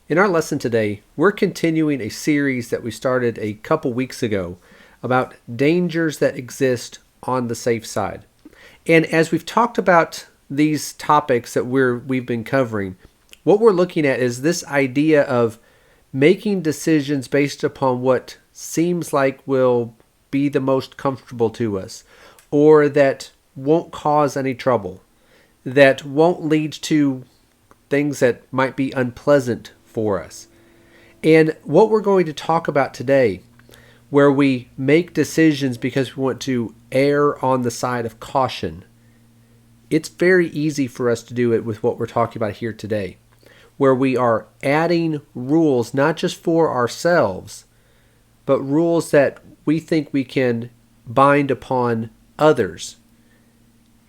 In our lesson today, we're continuing a series that we started a couple weeks ago about dangers that exist on the safe side. And as we've talked about these topics that we've been covering, what we're looking at is this idea of making decisions based upon what seems like will be the most comfortable to us, or that won't cause any trouble, that won't lead to things that might be unpleasant for us. And what we're going to talk about today, where we make decisions because we want to err on the side of caution, it's very easy for us to do it with what we're talking about here today, where we are adding rules not just for ourselves, but rules that we think we can bind upon others,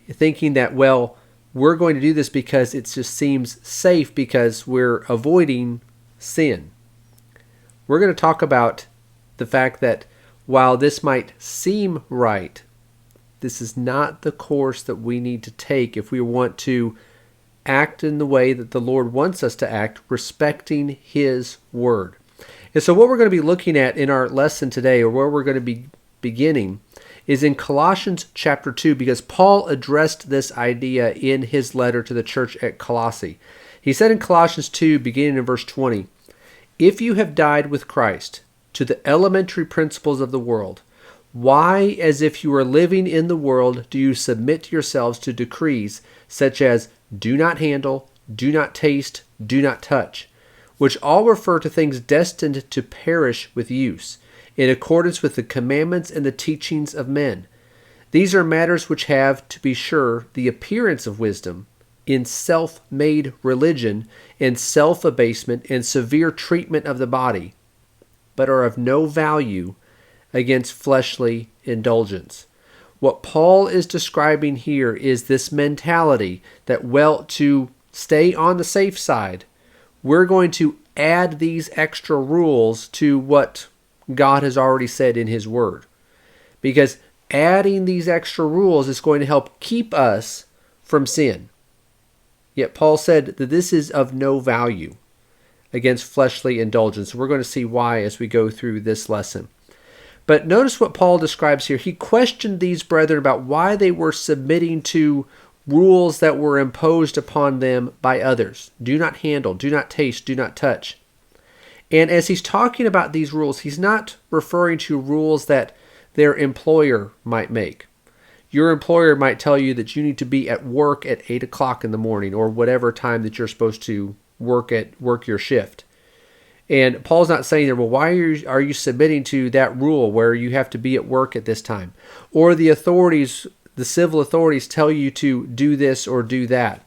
thinking that, well, we're going to do this because it just seems safe because we're avoiding sin. We're going to talk about the fact that while this might seem right, this is not the course that we need to take if we want to act in the way that the Lord wants us to act, respecting His Word. And so what we're going to be looking at in our lesson today, or where we're going to be beginning, is in Colossians chapter 2, because Paul addressed this idea in his letter to the church at Colossae. He said in Colossians 2, beginning in verse 20, "If you have died with Christ to the elementary principles of the world, why, as if you were living in the world, do you submit yourselves to decrees such as do not handle, do not taste, do not touch, which all refer to things destined to perish with use, in accordance with the commandments and the teachings of men. These are matters which have, to be sure, the appearance of wisdom, in self-made religion, and self-abasement, and severe treatment of the body, but are of no value against fleshly indulgence." What Paul is describing here is this mentality that, well, to stay on the safe side, we're going to add these extra rules to what God has already said in His Word. Because adding these extra rules is going to help keep us from sin. Yet Paul said that this is of no value against fleshly indulgence. We're going to see why as we go through this lesson. But notice what Paul describes here. He questioned these brethren about why they were submitting to rules that were imposed upon them by others. Do not handle, do not taste, do not touch. And as he's talking about these rules, he's not referring to rules that their employer might make. Your employer might tell you that you need to be at work at 8 o'clock in the morning, or whatever time that you're supposed to work your shift. And Paul's not saying there, well, why are you submitting to that rule where you have to be at work at this time? Or the authorities, the civil authorities, tell you to do this or do that,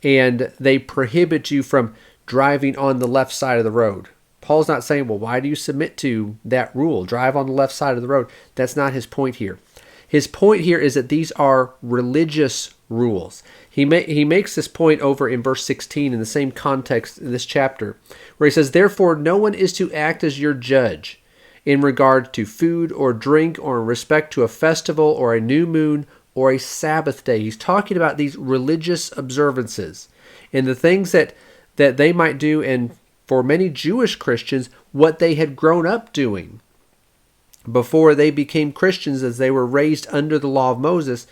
and they prohibit you from driving on the left side of the road. Paul's not saying, well, why do you submit to that rule? Drive on the left side of the road. That's not his point here. His point here is that these are religious rules. He makes this point over in verse 16 in the same context in this chapter, where he says, "Therefore no one is to act as your judge in regard to food or drink, or in respect to a festival or a new moon or a Sabbath day." He's talking about these religious observances and the things that they might do, and for many Jewish Christians, what they had grown up doing before they became Christians, as they were raised under the law of Moses.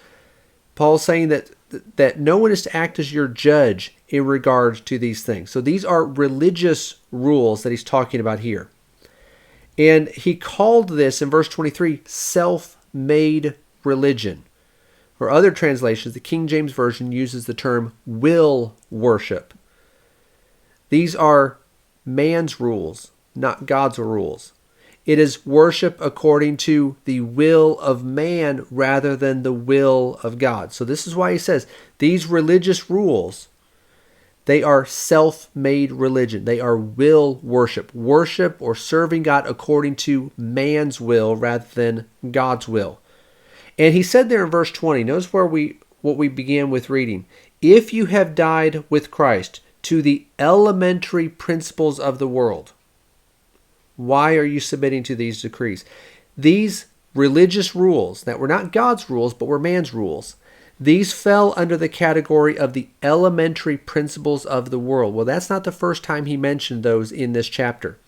Paul's saying that no one is to act as your judge in regard to these things. So these are religious rules that he's talking about here. And he called this, in verse 23, self-made religion. Or other translations, the King James Version uses the term will worship. These are man's rules, not God's rules. It is worship according to the will of man rather than the will of God. So this is why he says these religious rules, they are self-made religion. They are will worship. Worship or serving God according to man's will rather than God's will. And he said there in verse 20, notice what we began with reading. "If you have died with Christ to the elementary principles of the world." Why are you submitting to these decrees? These religious rules that were not God's rules, but were man's rules, These fell under the category of the elementary principles of the world. Well, that's not the first time he mentioned those in this chapter.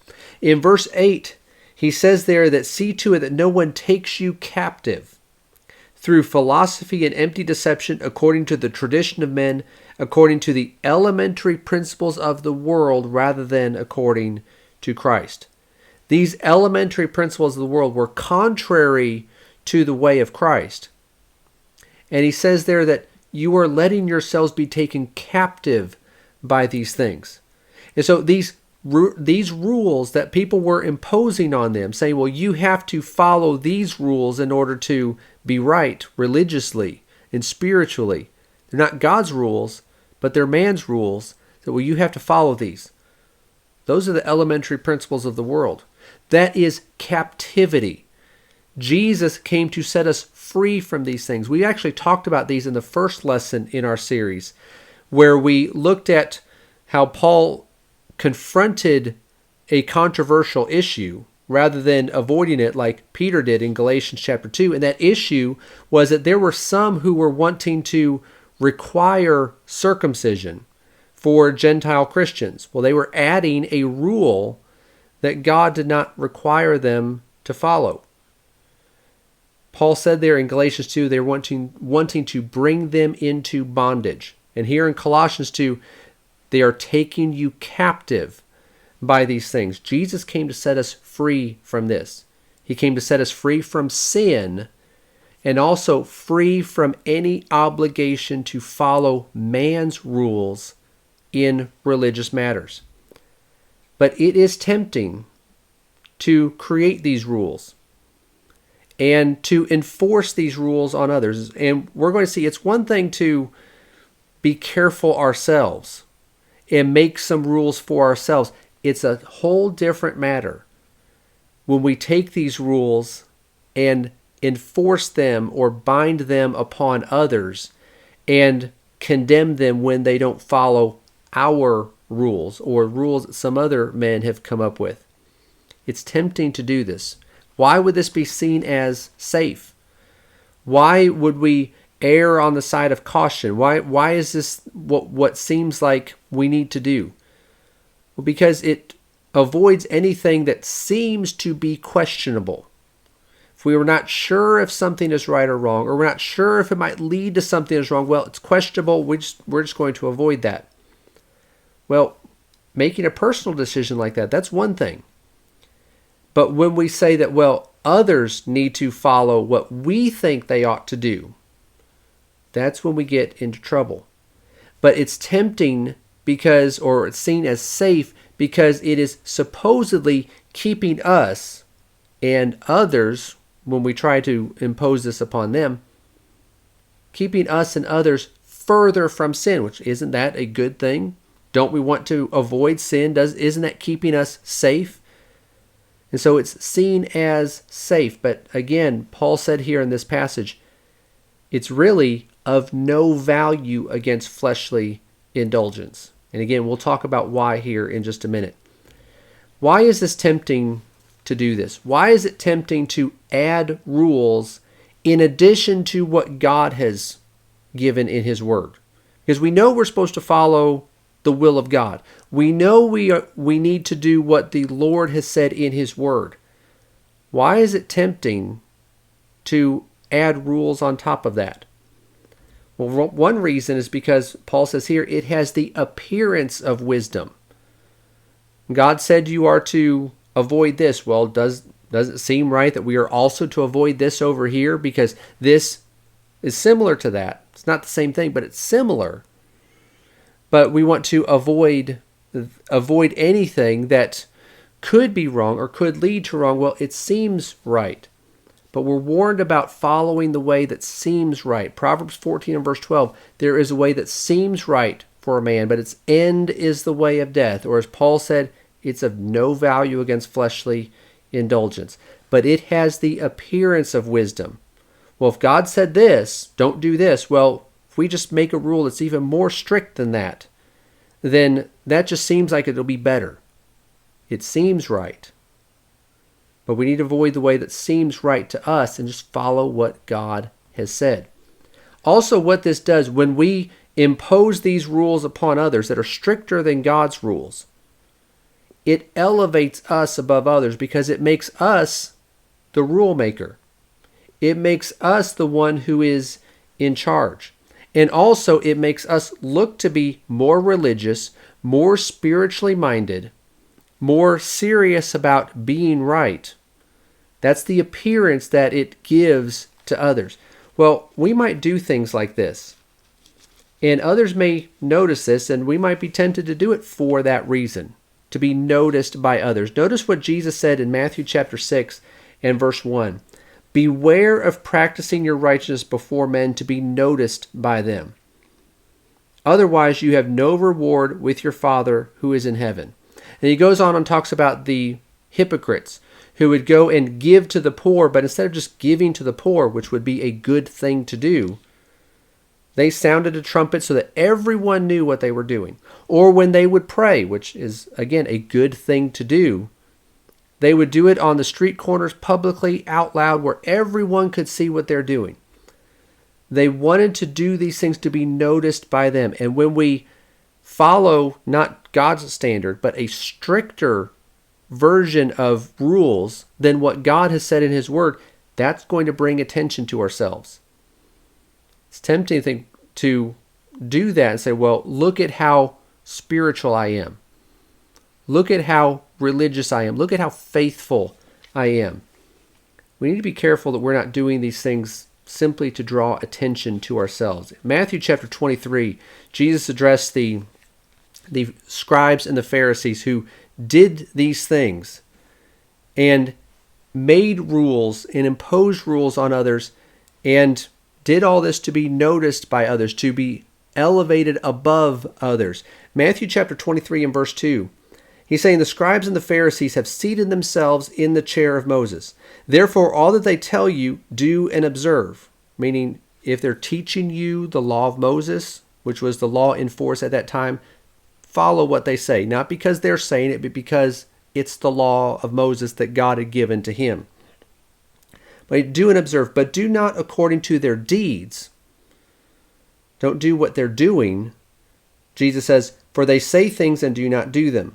In verse 8, he says there that see to it that no one takes you captive through philosophy and empty deception, according to the tradition of men, according to the elementary principles of the world, rather than according to Christ. These elementary principles of the world were contrary to the way of Christ. And he says there that you are letting yourselves be taken captive by these things. And so these rules that people were imposing on them, saying, well, you have to follow these rules in order to be right religiously and spiritually. They're not God's rules, but they're man's rules. So, well, you have to follow these. Those are the elementary principles of the world. That is captivity. Jesus came to set us free from these things. We actually talked about these in the first lesson in our series, where we looked at how Paul confronted a controversial issue rather than avoiding it like Peter did in Galatians chapter 2. And that issue was that there were some who were wanting to require circumcision for Gentile Christians. Well, they were adding a rule that God did not require them to follow. Paul said there in Galatians 2, they're wanting to bring them into bondage. And here in Colossians 2, they are taking you captive by these things. Jesus came to set us free from this. He came to set us free from sin and also free from any obligation to follow man's rules in religious matters. But it is tempting to create these rules and to enforce these rules on others. And we're going to see it's one thing to be careful ourselves and make some rules for ourselves. It's a whole different matter when we take these rules and enforce them or bind them upon others and condemn them when they don't follow our rules or rules that some other men have come up with. It's tempting to do this. Why would this be seen as safe? Why would we err on the side of caution? Why is this what seems like we need to do? Well, because it avoids anything that seems to be questionable. If we were not sure if something is right or wrong, or we're not sure if it might lead to something that's wrong, well, it's questionable, we're just going to avoid that. Well, making a personal decision like that, that's one thing. But when we say that, well, others need to follow what we think they ought to do, that's when we get into trouble. But it's tempting because, or it's seen as safe because it is supposedly keeping us and others, when we try to impose this upon them, keeping us and others further from sin, which isn't that a good thing? Don't we want to avoid sin? Isn't that keeping us safe? And so it's seen as safe. But again, Paul said here in this passage, it's really of no value against fleshly indulgence. And again, we'll talk about why here in just a minute. Why is this tempting to do this? Why is it tempting to add rules in addition to what God has given in His Word? Because we know we're supposed to follow the will of God. We know we need to do what the Lord has said in His Word. Why is it tempting to add rules on top of that? Well, one reason is because Paul says here, it has the appearance of wisdom. God said you are to avoid this. Well, does it seem right that we are also to avoid this over here? Because this is similar to that. It's not the same thing, but it's similar. But we want to avoid anything that could be wrong or could lead to wrong. Well, it seems right. But we're warned about following the way that seems right. Proverbs 14 and verse 12, there is a way that seems right for a man, but its end is the way of death. Or as Paul said, it's of no value against fleshly indulgence. But it has the appearance of wisdom. Well, if God said this, don't do this, well, if we just make a rule that's even more strict than that, then that just seems like it'll be better. It seems right. But we need to avoid the way that seems right to us and just follow what God has said. Also, what this does, when we impose these rules upon others that are stricter than God's rules, it elevates us above others because it makes us the rule maker. It makes us the one who is in charge. And also it makes us look to be more religious, more spiritually minded, more serious about being right. That's the appearance that it gives to others. Well, we might do things like this, and others may notice this, and we might be tempted to do it for that reason, to be noticed by others. Notice what Jesus said in Matthew chapter 6 and verse 1. Beware of practicing your righteousness before men to be noticed by them. Otherwise, you have no reward with your Father who is in heaven. And he goes on and talks about the hypocrites who would go and give to the poor, but instead of just giving to the poor, which would be a good thing to do, they sounded a trumpet so that everyone knew what they were doing. Or when they would pray, which is, again, a good thing to do, they would do it on the street corners publicly, out loud, where everyone could see what they're doing. They wanted to do these things to be noticed by them. And when we follow not God's standard, but a stricter version of rules than what God has said in his word, that's going to bring attention to ourselves. It's tempting to do that and say, well, look at how spiritual I am. Look at how religious I am. Look at how faithful I am. We need to be careful that we're not doing these things simply to draw attention to ourselves. In Matthew chapter 23, Jesus addressed the scribes and the Pharisees who did these things and made rules and imposed rules on others and did all this to be noticed by others, to be elevated above others. Matthew chapter 23 and verse 2, he's saying, the scribes and the Pharisees have seated themselves in the chair of Moses. Therefore, all that they tell you, do and observe. Meaning, if they're teaching you the law of Moses, which was the law in force at that time, follow what they say. Not because they're saying it, but because it's the law of Moses that God had given to him. But do and observe, but do not according to their deeds. Don't do what they're doing. Jesus says, for they say things and do not do them.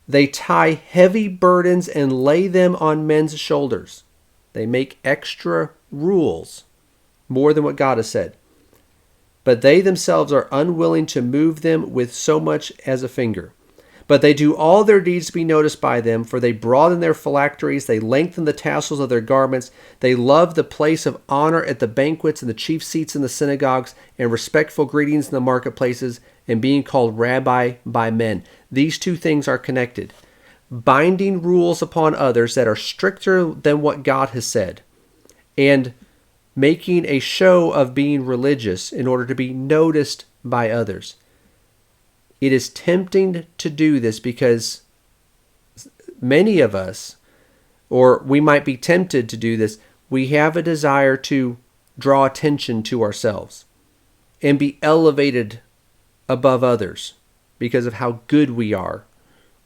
They tie heavy burdens and lay them on men's shoulders. They make extra rules, more than what God has said. But they themselves are unwilling to move them with so much as a finger. But they do all their deeds to be noticed by them, for they broaden their phylacteries, they lengthen the tassels of their garments, they love the place of honor at the banquets and the chief seats in the synagogues, and respectful greetings in the marketplaces, and being called rabbi by men. These two things are connected. Binding rules upon others that are stricter than what God has said, and making a show of being religious in order to be noticed by others. It is tempting to do this because many of us, or we might be tempted to do this, we have a desire to draw attention to ourselves and be elevated above others because of how good we are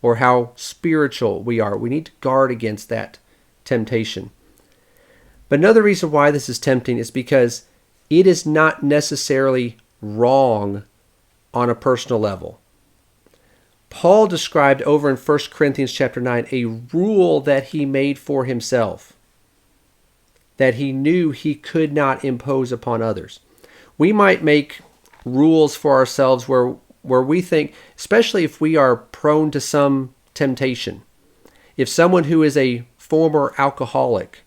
or how spiritual we are. We need to guard against that temptation. But another reason why this is tempting is because it is not necessarily wrong on a personal level. Paul described over in 1 Corinthians chapter 9 a rule that he made for himself that he knew he could not impose upon others. We might make rules for ourselves where we think, especially if we are prone to some temptation, if someone who is a former alcoholic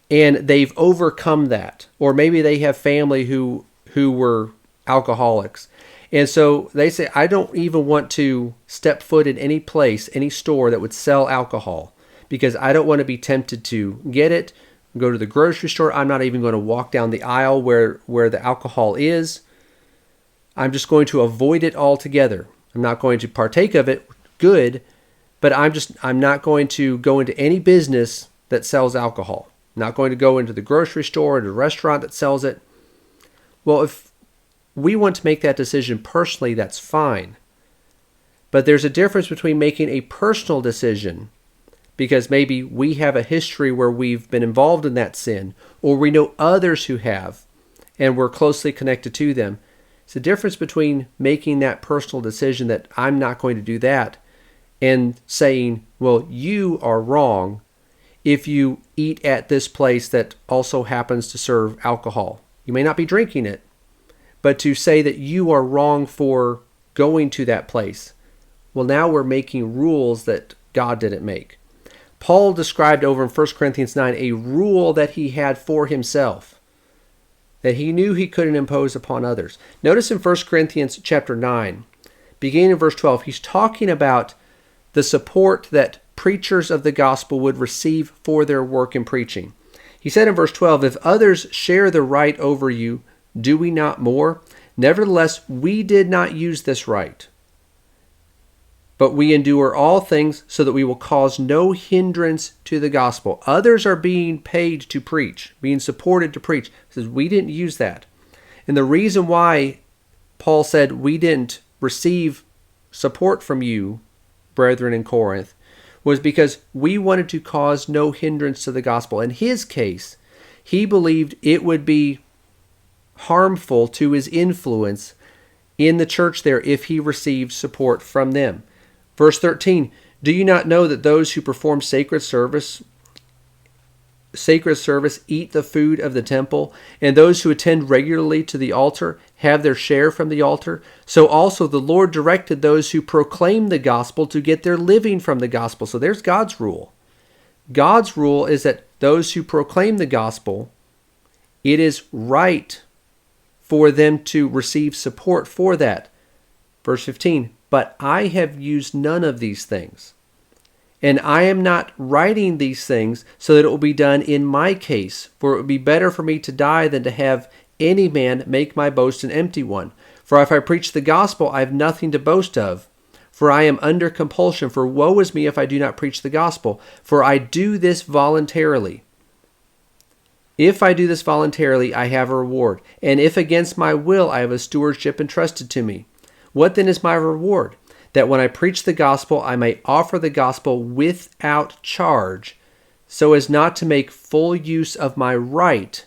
and they've overcome that, or maybe they have family who were alcoholics, and so they say, I don't even want to step foot in any place, any store that would sell alcohol, because I don't want to be tempted to get it, go to the grocery store. I'm not even going to walk down the aisle where the alcohol is. I'm just going to avoid it altogether. I'm not going to partake of it, good, but I'm not going to go into any business that sells alcohol. I'm not going to go into the grocery store or the restaurant that sells it. Well, if we want to make that decision personally, that's fine. But there's a difference between making a personal decision because maybe we have a history where we've been involved in that sin, or we know others who have, and we're closely connected to them. It's the difference between making that personal decision that I'm not going to do that and saying, well, you are wrong if you eat at this place that also happens to serve alcohol. You may not be drinking it, but to say that you are wrong for going to that place. Well, now we're making rules that God didn't make. Paul described over in 1 Corinthians 9 a rule that he had for himself, that he knew he couldn't impose upon others. Notice in 1 Corinthians chapter 9, beginning in verse 12, he's talking about the support that preachers of the gospel would receive for their work in preaching. He said in verse 12, if others share the right over you, do we not more? Nevertheless, we did not use this right, but we endure all things so that we will cause no hindrance to the gospel. Others are being paid to preach, being supported to preach. He says, we didn't use that. And the reason why Paul said we didn't receive support from you, brethren in Corinth, was because we wanted to cause no hindrance to the gospel. In his case, he believed it would be harmful to his influence in the church there if he received support from them. Verse 13, do you not know that those who perform sacred service eat the food of the temple, and those who attend regularly to the altar have their share from the altar? So also the Lord directed those who proclaim the gospel to get their living from the gospel. So there's God's rule. God's rule is that those who proclaim the gospel, it is right for them to receive support for that. Verse 15, but I have used none of these things, and I am not writing these things so that it will be done in my case, for it would be better for me to die than to have any man make my boast an empty one. For if I preach the gospel, I have nothing to boast of, for I am under compulsion. For woe is me if I do not preach the gospel, for I do this voluntarily. If I do this voluntarily, I have a reward, and if against my will, I have a stewardship entrusted to me. What then is my reward? That when I preach the gospel, I may offer the gospel without charge, so as not to make full use of my right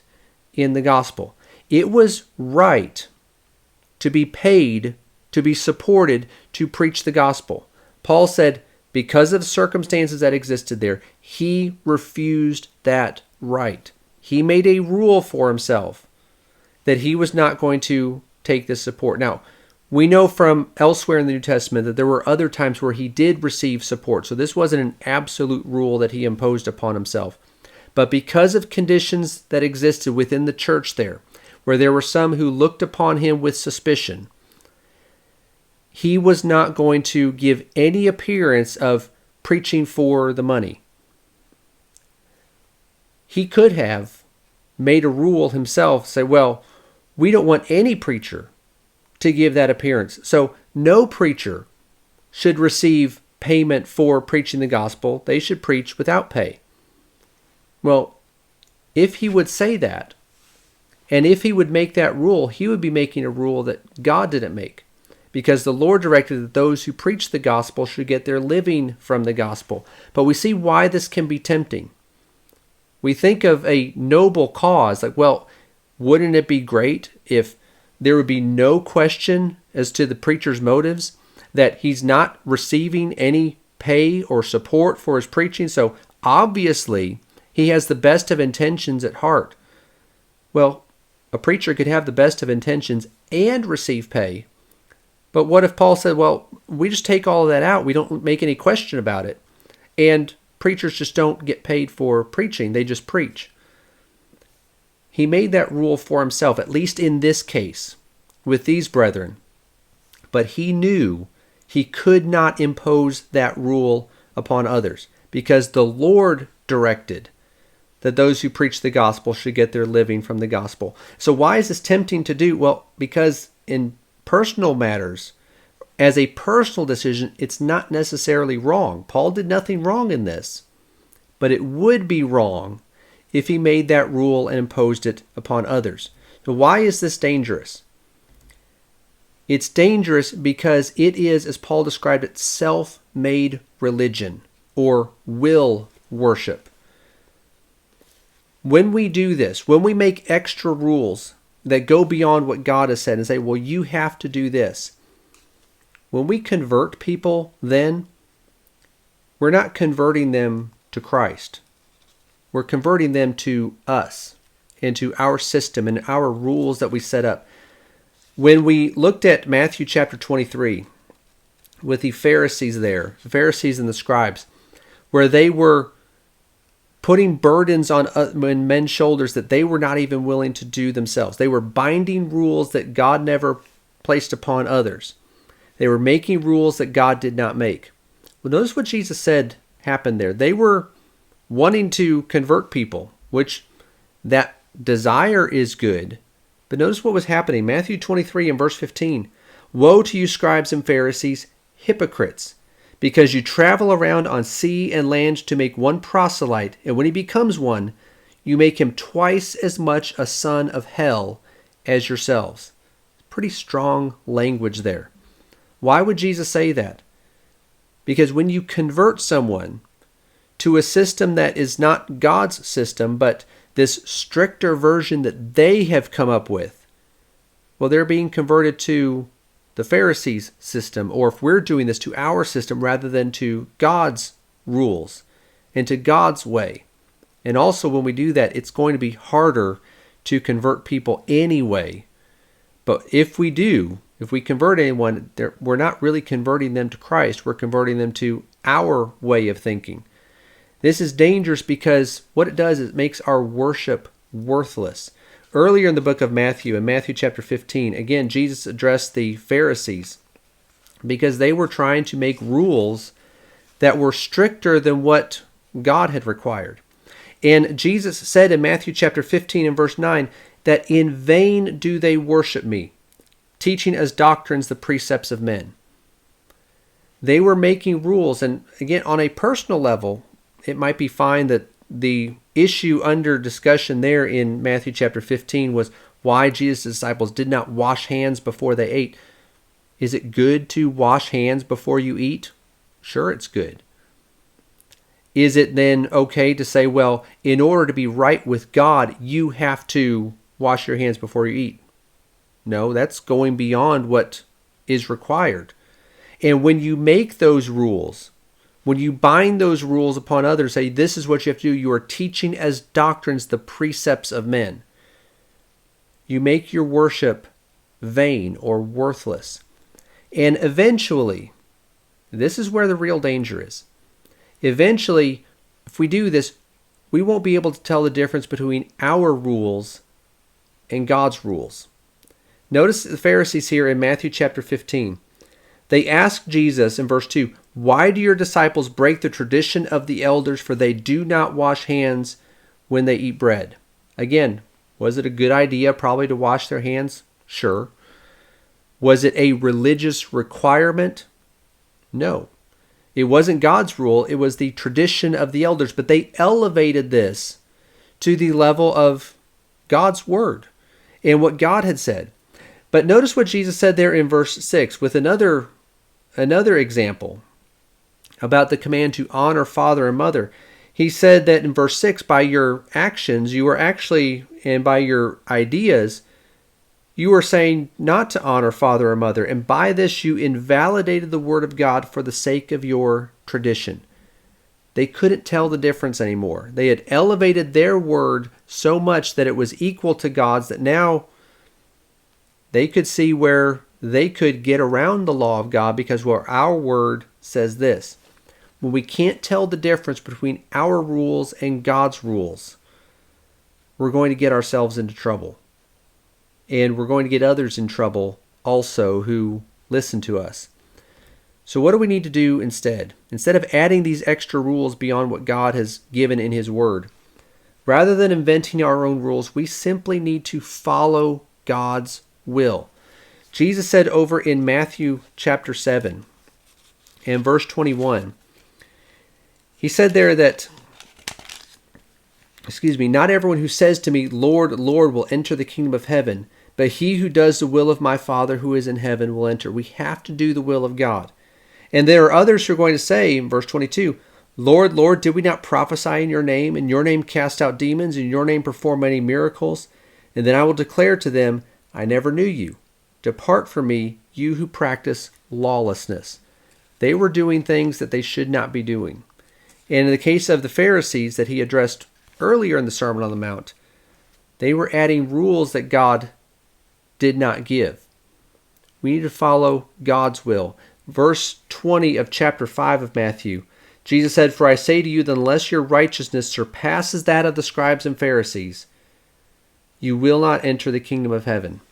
in the gospel. It was right to be paid, to be supported, to preach the gospel. Paul said, because of the circumstances that existed there, he refused that right. He made a rule for himself that he was not going to take this support. Now, we know from elsewhere in the New Testament that there were other times where he did receive support. So this wasn't an absolute rule that he imposed upon himself. But because of conditions that existed within the church there, where there were some who looked upon him with suspicion, he was not going to give any appearance of preaching for the money. He could have made a rule himself, say, well, we don't want any preacher to give that appearance. So no preacher should receive payment for preaching the gospel. They should preach without pay. Well, if he would say that, and if he would make that rule, he would be making a rule that God didn't make, because the Lord directed that those who preach the gospel should get their living from the gospel. But we see why this can be tempting. We think of a noble cause, like, well, wouldn't it be great if there would be no question as to the preacher's motives, that he's not receiving any pay or support for his preaching, so obviously he has the best of intentions at heart. Well, a preacher could have the best of intentions and receive pay. But what if Paul said, well, we just take all of that out, we don't make any question about it, and preachers just don't get paid for preaching, they just preach. He made that rule for himself, at least in this case, with these brethren. But he knew he could not impose that rule upon others, because the Lord directed that those who preach the gospel should get their living from the gospel. So why is this tempting to do? Well, because in personal matters, as a personal decision, it's not necessarily wrong. Paul did nothing wrong in this, but it would be wrong if he made that rule and imposed it upon others. So why is this dangerous? It's dangerous because it is, as Paul described it, self-made religion or will worship. When we do this, when we make extra rules that go beyond what God has said and say, well, you have to do this. When we convert people, then we're not converting them to Christ. We're converting them to us, into our system and our rules that we set up. When we looked at Matthew chapter 23, with the Pharisees there, the Pharisees and the scribes, where they were putting burdens on men's shoulders that they were not even willing to do themselves. They were binding rules that God never placed upon others. They were making rules that God did not make. Well, notice what Jesus said happened there. They were wanting to convert people, which that desire is good. But notice what was happening. Matthew 23 and verse 15. Woe to you, scribes and Pharisees, hypocrites, because you travel around on sea and land to make one proselyte, and when he becomes one, you make him twice as much a son of hell as yourselves. Pretty strong language there. Why would Jesus say that? Because when you convert someone to a system that is not God's system, but this stricter version that they have come up with, well, they're being converted to the Pharisees' system, or if we're doing this, to our system rather than to God's rules and to God's way. And also when we do that, it's going to be harder to convert people anyway. But if we convert anyone, we're not really converting them to Christ. We're converting them to our way of thinking. This is dangerous because what it does is it makes our worship worthless. Earlier in the book of Matthew, in Matthew chapter 15, again, Jesus addressed the Pharisees because they were trying to make rules that were stricter than what God had required. And Jesus said in Matthew chapter 15 and verse 9 that in vain do they worship me, teaching as doctrines the precepts of men. They were making rules, and again, on a personal level, it might be fine that the issue under discussion there in Matthew chapter 15 was why Jesus' disciples did not wash hands before they ate. Is it good to wash hands before you eat? Sure, it's good. Is it then okay to say, well, in order to be right with God, you have to wash your hands before you eat? No, that's going beyond what is required. And when you make those rules, when you bind those rules upon others, say this is what you have to do, you are teaching as doctrines the precepts of men. You make your worship vain or worthless. And eventually, this is where the real danger is. Eventually, if we do this, we won't be able to tell the difference between our rules and God's rules. Notice the Pharisees here in Matthew chapter 15. They asked Jesus in verse 2, why do your disciples break the tradition of the elders, for they do not wash hands when they eat bread? Again, was it a good idea probably to wash their hands? Sure. Was it a religious requirement? No. It wasn't God's rule, it was the tradition of the elders, but they elevated this to the level of God's word and what God had said. But notice what Jesus said there in verse 6 with another example about the command to honor father and mother. He said that in verse 6, by your actions, you are actually, and by your ideas, you are saying not to honor father or mother, and by this you invalidated the word of God for the sake of your tradition. They couldn't tell the difference anymore. They had elevated their word so much that it was equal to God's that now they could see where they could get around the law of God because our word says this. When we can't tell the difference between our rules and God's rules, we're going to get ourselves into trouble. And we're going to get others in trouble also who listen to us. So what do we need to do instead? Instead of adding these extra rules beyond what God has given in His Word, rather than inventing our own rules, we simply need to follow God's will. Jesus said over in Matthew chapter 7 and verse 21, He said there that, not everyone who says to me, Lord, Lord, will enter the kingdom of heaven, but he who does the will of my Father who is in heaven will enter. We have to do the will of God. And there are others who are going to say in verse 22, Lord, Lord, did we not prophesy in your name cast out demons, in your name perform many miracles? And then I will declare to them, I never knew you. Depart from me, you who practice lawlessness. They were doing things that they should not be doing. And in the case of the Pharisees that he addressed earlier in the Sermon on the Mount, they were adding rules that God did not give. We need to follow God's will. Verse 20 of chapter 5 of Matthew, Jesus said, For I say to you that unless your righteousness surpasses that of the scribes and Pharisees, you will not enter the kingdom of heaven.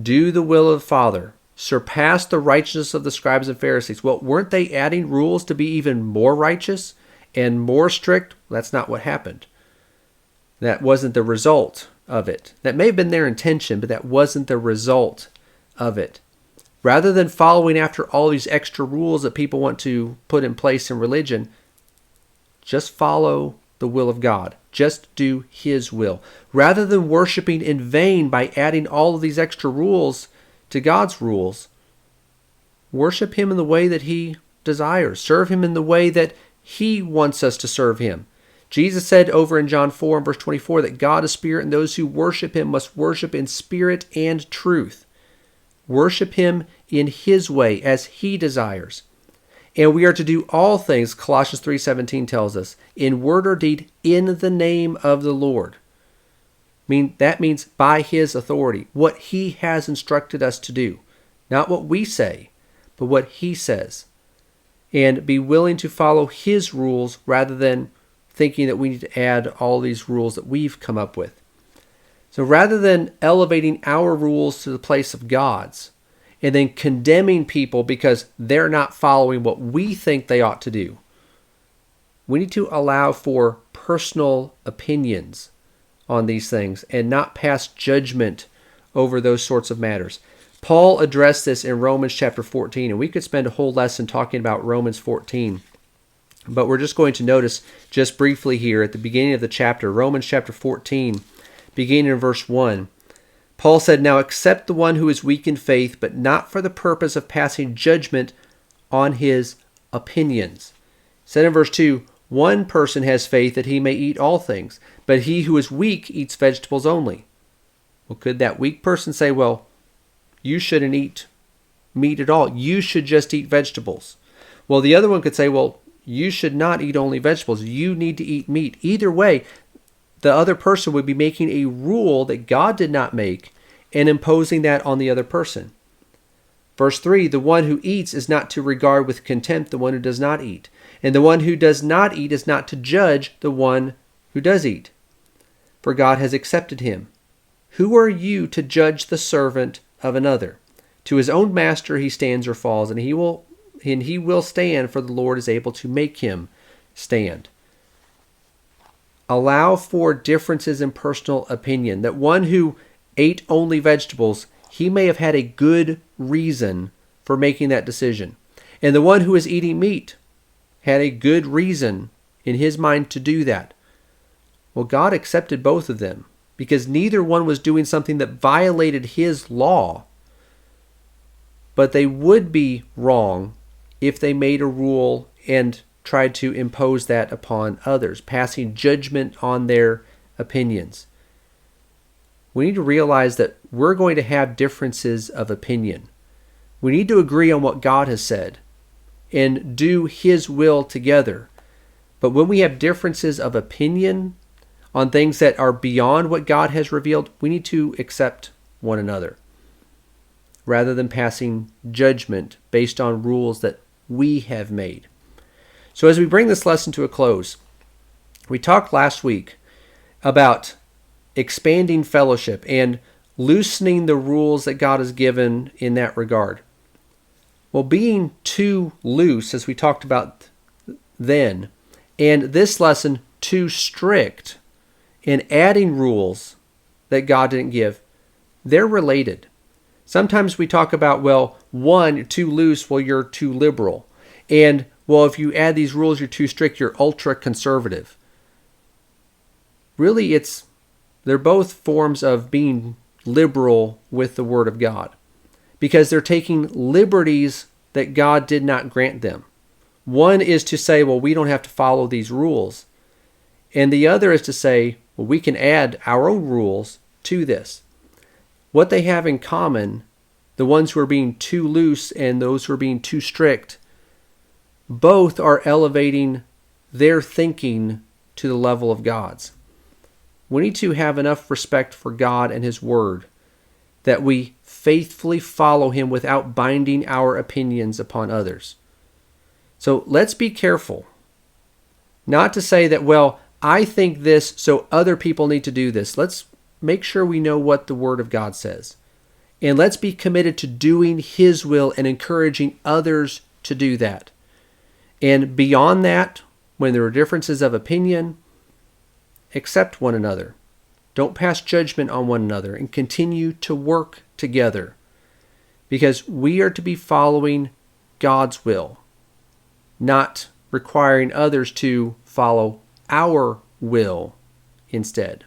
Do the will of the Father. Surpass the righteousness of the scribes and Pharisees. Well, weren't they adding rules to be even more righteous and more strict? That's not what happened. That wasn't the result of it. That may have been their intention, but that wasn't the result of it. Rather than following after all these extra rules that people want to put in place in religion, just follow the will of God. Just do His will. Rather than worshiping in vain by adding all of these extra rules to God's rules, worship Him in the way that He desires. Serve Him in the way that He wants us to serve Him. Jesus said over in John 4 and verse 24 that God is spirit and those who worship Him must worship in spirit and truth. Worship Him in His way as He desires. And we are to do all things, Colossians 3:17 tells us, in word or deed, in the name of the Lord. That means by His authority, what He has instructed us to do. Not what we say, but what He says. And be willing to follow His rules rather than thinking that we need to add all these rules that we've come up with. So rather than elevating our rules to the place of God's, and then condemning people because they're not following what we think they ought to do, we need to allow for personal opinions on these things and not pass judgment over those sorts of matters. Paul addressed this in Romans chapter 14, and we could spend a whole lesson talking about Romans 14. But we're just going to notice just briefly here at the beginning of the chapter, Romans chapter 14, beginning in verse 1. Paul said, Now accept the one who is weak in faith, but not for the purpose of passing judgment on his opinions. He said in verse 2, One person has faith that he may eat all things, but he who is weak eats vegetables only. Well, could that weak person say, well, you shouldn't eat meat at all. You should just eat vegetables. Well, the other one could say, well, you should not eat only vegetables. You need to eat meat. Either way, the other person would be making a rule that God did not make and imposing that on the other person. Verse 3, the one who eats is not to regard with contempt the one who does not eat. And the one who does not eat is not to judge the one who does eat. For God has accepted him. Who are you to judge the servant of another? To his own master he stands or falls, and he will stand, for the Lord is able to make him stand. Allow for differences in personal opinion. That one who ate only vegetables, he may have had a good reason for making that decision. And the one who is eating meat had a good reason in his mind to do that. Well, God accepted both of them because neither one was doing something that violated His law. But they would be wrong if they made a rule and tried to impose that upon others, passing judgment on their opinions. We need to realize that we're going to have differences of opinion. We need to agree on what God has said and do His will together. But when we have differences of opinion on things that are beyond what God has revealed, we need to accept one another rather than passing judgment based on rules that we have made. So as we bring this lesson to a close, we talked last week about expanding fellowship and loosening the rules that God has given in that regard. Well, being too loose, as we talked about then, and this lesson too strict in adding rules that God didn't give, they're related. Sometimes we talk about, well, one, too loose, well, you're too liberal. And, well, if you add these rules, you're too strict, you're ultra-conservative. Really, they're both forms of being liberal with the Word of God because they're taking liberties that God did not grant them. One is to say, well, we don't have to follow these rules. And the other is to say, well, we can add our own rules to this. What they have in common, the ones who are being too loose and those who are being too strict, both are elevating their thinking to the level of God's. We need to have enough respect for God and His Word that we faithfully follow Him without binding our opinions upon others. So let's be careful not to say that, well, I think this, so other people need to do this. Let's make sure we know what the Word of God says. And let's be committed to doing His will and encouraging others to do that. And beyond that, when there are differences of opinion, accept one another. Don't pass judgment on one another and continue to work together, because we are to be following God's will, not requiring others to follow our will instead.